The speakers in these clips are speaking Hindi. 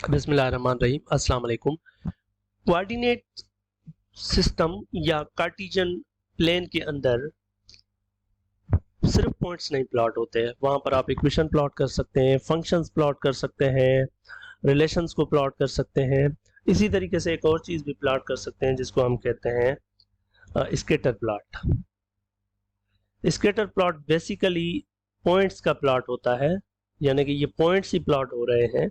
बिस्मिल्लाहिर्रहमानिर्रहीम अस्सलाम वालेकुम। कोऑर्डिनेट सिस्टम या कार्टेशियन प्लेन के अंदर सिर्फ पॉइंट्स नहीं प्लॉट होते हैं, वहां पर आप इक्वेशन प्लॉट कर सकते हैं, फंक्शंस प्लॉट कर सकते हैं, रिलेशंस को प्लॉट कर सकते हैं। इसी तरीके से एक और चीज भी प्लॉट कर सकते हैं जिसको हम कहते हैं scatter plot. Scatter plot basically points का प्लॉट होता है, यानी कि ये पॉइंट्स ही प्लॉट हो रहे हैं।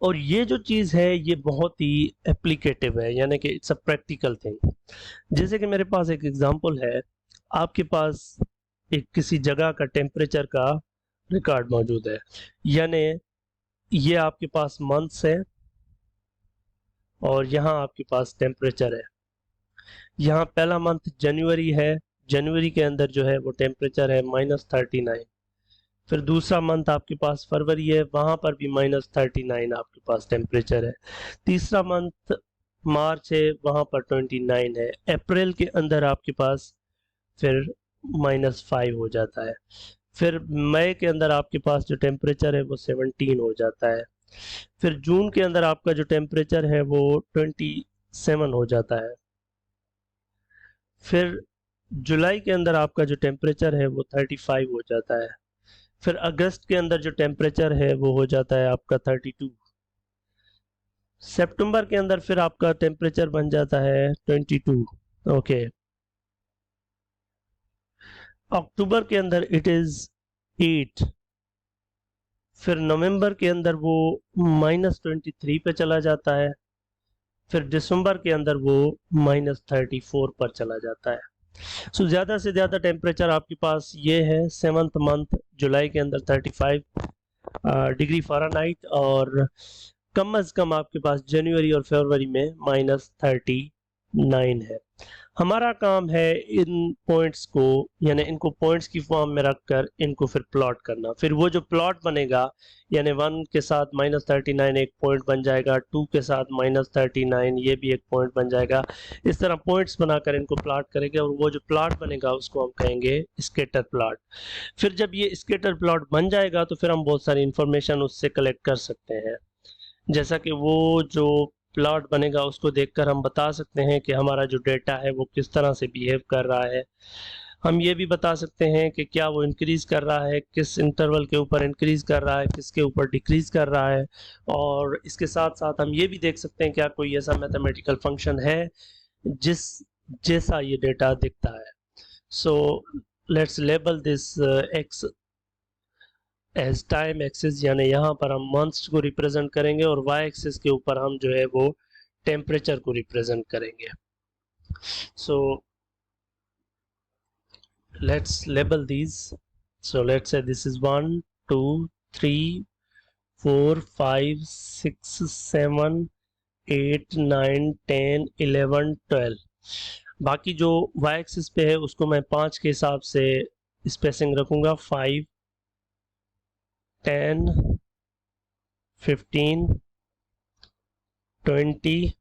और ये जो चीज़ है ये बहुत ही एप्लीकेटिव है, यानी कि इट्स अ प्रैक्टिकल थिंग। जैसे कि मेरे पास एक एग्जांपल है, आपके पास एक किसी जगह का टेम्परेचर का रिकॉर्ड मौजूद है, यानी ये आपके पास मंथ्स है और यहाँ आपके पास टेम्परेचर है। यहाँ पहला मंथ जनवरी है, जनवरी के अंदर जो है वो टेम्परेचर है -39। फिर दूसरा मंथ आपके पास फरवरी है, वहां पर भी -39 आपके पास टेम्परेचर है। तीसरा मंथ मार्च है, वहां पर 29 है। अप्रैल के अंदर आपके पास फिर -5 हो जाता है। फिर मई के अंदर आपके पास जो टेम्परेचर है वो 17 हो जाता है। फिर जून के अंदर आपका जो टेम्परेचर है वो 27 हो जाता है। फिर जुलाई के अंदर आपका जो टेम्परेचर है वो 35 हो जाता है। फिर अगस्त के अंदर जो टेम्परेचर है वो हो जाता है आपका 32। सितंबर के अंदर फिर आपका टेम्परेचर बन जाता है 22। ओके, अक्टूबर के अंदर इट इज 8। फिर नवंबर के अंदर वो -23 पे चला जाता है। फिर दिसंबर के अंदर वो -34 पर चला जाता है। सो ज़्यादा से ज़्यादा टेम्परेचर आपके पास ये है 7th मंथ जुलाई के अंदर 35 डिग्री फ़ारेनहाइट, और कम अज़ कम आपके पास जनवरी और फरवरी में -39 है। हमारा काम है इन पॉइंट्स को, यानी इनको पॉइंट्स की फॉर्म में रखकर इनको फिर प्लॉट करना। फिर वो जो प्लॉट बनेगा, यानी 1 के साथ -39 एक पॉइंट बन जाएगा, 2 के साथ -39 ये भी एक पॉइंट बन जाएगा। इस तरह पॉइंट्स बनाकर इनको प्लॉट करेंगे और वो जो प्लॉट बनेगा उसको हम कहेंगे स्केटर प्लॉट। फिर जब ये स्केटर प्लॉट बन जाएगा तो फिर हम बहुत सारी इंफॉर्मेशन उससे कलेक्ट कर सकते हैं। जैसा कि वो जो प्लॉट बनेगा उसको देखकर हम बता सकते हैं कि हमारा जो डेटा है वो किस तरह से बिहेव कर रहा है। हम ये भी बता सकते हैं कि क्या वो इंक्रीज कर रहा है, किस इंटरवल के ऊपर इंक्रीज कर रहा है, किसके ऊपर डिक्रीज कर रहा है। और इसके साथ साथ हम ये भी देख सकते हैं क्या कोई ऐसा मैथमेटिकल फंक्शन है जिस जैसा ये डेटा दिखता है। So let's label this X as time axis, यानी यहाँ पर हम मंथ्स को रिप्रेजेंट करेंगे और वाई एक्सिस के ऊपर हम जो है वो टेम्परेचर को रिप्रेजेंट करेंगे। सो let's label these. So let's say this is 1 2 3 4 5 6 7 8 9 10 11 12। बाकी जो वाई एक्सिस पे है उसको मैं 5 के हिसाब से स्पेसिंग रखूंगा, 5 10 15 20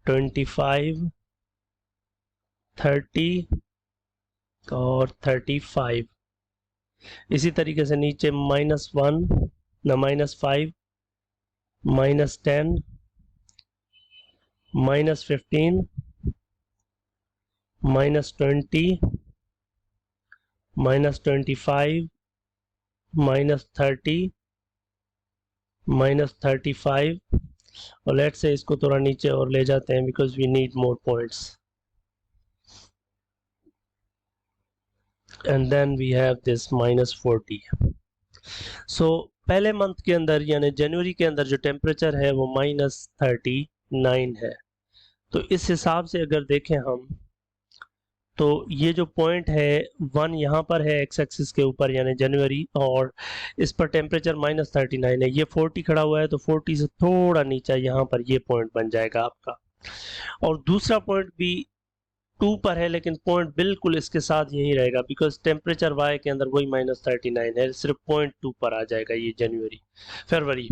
25 30 और 35। इसी तरीके से नीचे -1 न -5 -10 -15 -20 -25 -30 -35। और लेट्स से इसको थोड़ा नीचे और ले जाते हैं because we need more points, and then we have this -40। So पहले मंथ के अंदर यानी जनवरी के अंदर जो टेम्परेचर है वो -39 है। तो इस हिसाब से अगर देखें हम तो ये जो पॉइंट है 1 यहाँ पर है एक्स एक्सिस के ऊपर यानी जनवरी, और इस पर टेम्परेचर -39 है। ये 40 खड़ा हुआ है तो 40 से थोड़ा नीचे यहाँ पर ये पॉइंट बन जाएगा आपका। और दूसरा पॉइंट भी 2 पर है लेकिन पॉइंट बिल्कुल इसके साथ यही रहेगा बिकॉज टेम्परेचर वाई के अंदर वही -39 है, सिर्फ पॉइंट 2 पर आ जाएगा ये जनवरी फरवरी।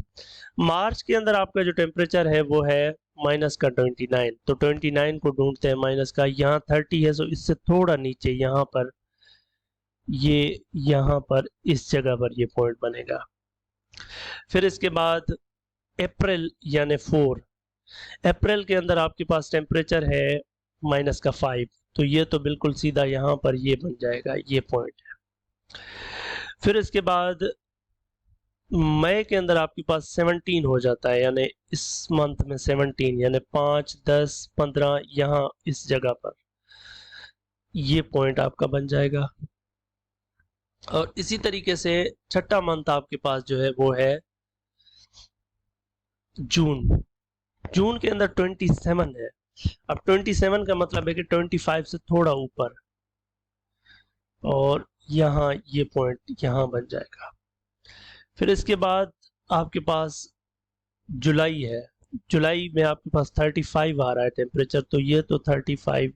मार्च के अंदर आपका जो टेम्परेचर है वो है -29, तो 29 को ढूंढते हैं माइनस का, यहाँ 30 है, सो इससे थोड़ा नीचे यहाँ पर इस जगह पर ये पॉइंट बनेगा। फिर इसके बाद अप्रैल यानी 4, अप्रैल के अंदर आपके पास टेम्परेचर है -5, तो ये तो बिल्कुल सीधा यहाँ पर ये बन जाएगा, ये पॉइंट है। फिर इसके बाद मई के अंदर आपके पास 17 हो जाता है, यानी इस मंथ में 17 यानी 5, 10, 15 यहाँ इस जगह पर ये पॉइंट आपका बन जाएगा। और इसी तरीके से छठा मंथ आपके पास जो है वो है जून। जून के अंदर 27 है। अब 27 का मतलब है कि 25 से थोड़ा ऊपर, और यहाँ ये पॉइंट यहाँ बन जाएगा। फिर इसके बाद आपके पास जुलाई है। जुलाई में आपके पास 35 आ रहा है टेम्परेचर, तो ये तो 35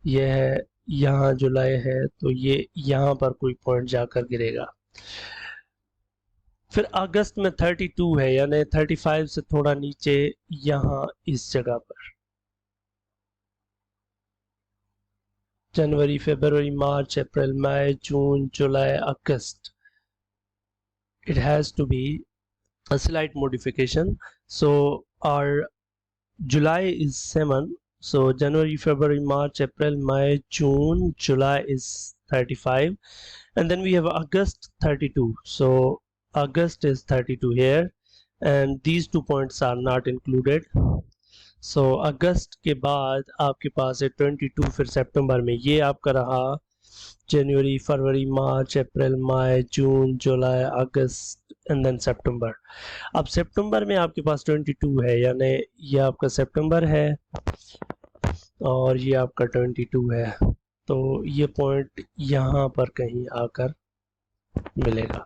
ये है, यहाँ जुलाई है तो ये यहाँ पर कोई पॉइंट जाकर गिरेगा। फिर अगस्त में 32 है, यानी 35 से थोड़ा नीचे यहाँ इस जगह पर। जनवरी, फरवरी, मार्च, अप्रैल, मई, जून, जुलाई, अगस्त, it has to be a slight modification. So our July is 7, so January, February, March, April, May, June, July is 35, and then we have August 32. So August is 32 here, and these 2 points are not included. So अगस्त के बाद आपके पास है 22। फिर सितंबर में ये आपका रहा जनवरी, फरवरी, मार्च, अप्रैल, मई, जून, जुलाई, अगस्त एंड देन सितंबर। अब सितंबर में आपके पास 22 है, यानी ये आपका सितंबर है और ये आपका 22 है, तो ये पॉइंट यहाँ पर कहीं आकर मिलेगा।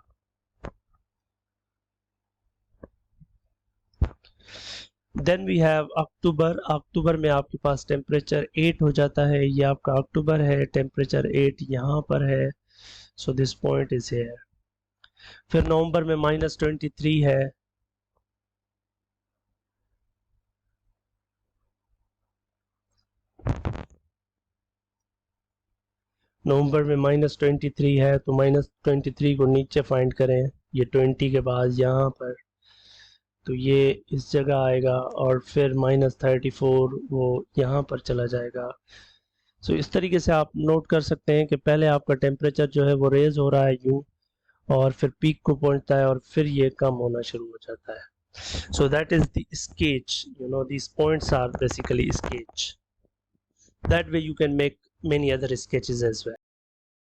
देन वी हैव अक्टूबर। अक्टूबर में आपके पास टेम्परेचर 8 हो जाता है, ये आपका अक्टूबर है, टेम्परेचर 8 यहाँ पर है, so this point is here. फिर नवंबर में -23 है, नवंबर में -23 है, तो -23 को नीचे फाइंड करें, ये 20 के बाद यहाँ पर, तो ये इस जगह आएगा, और फिर -34 वो यहाँ पर चला जाएगा। सो इस तरीके से आप नोट कर सकते हैं कि पहले आपका टेम्परेचर जो है वो रेज हो रहा है यूं, और फिर पीक को पहुंचता है और फिर ये कम होना शुरू हो जाता है। So that is the sketch, you know, these points are basically sketch. That way you can make many other sketches as well.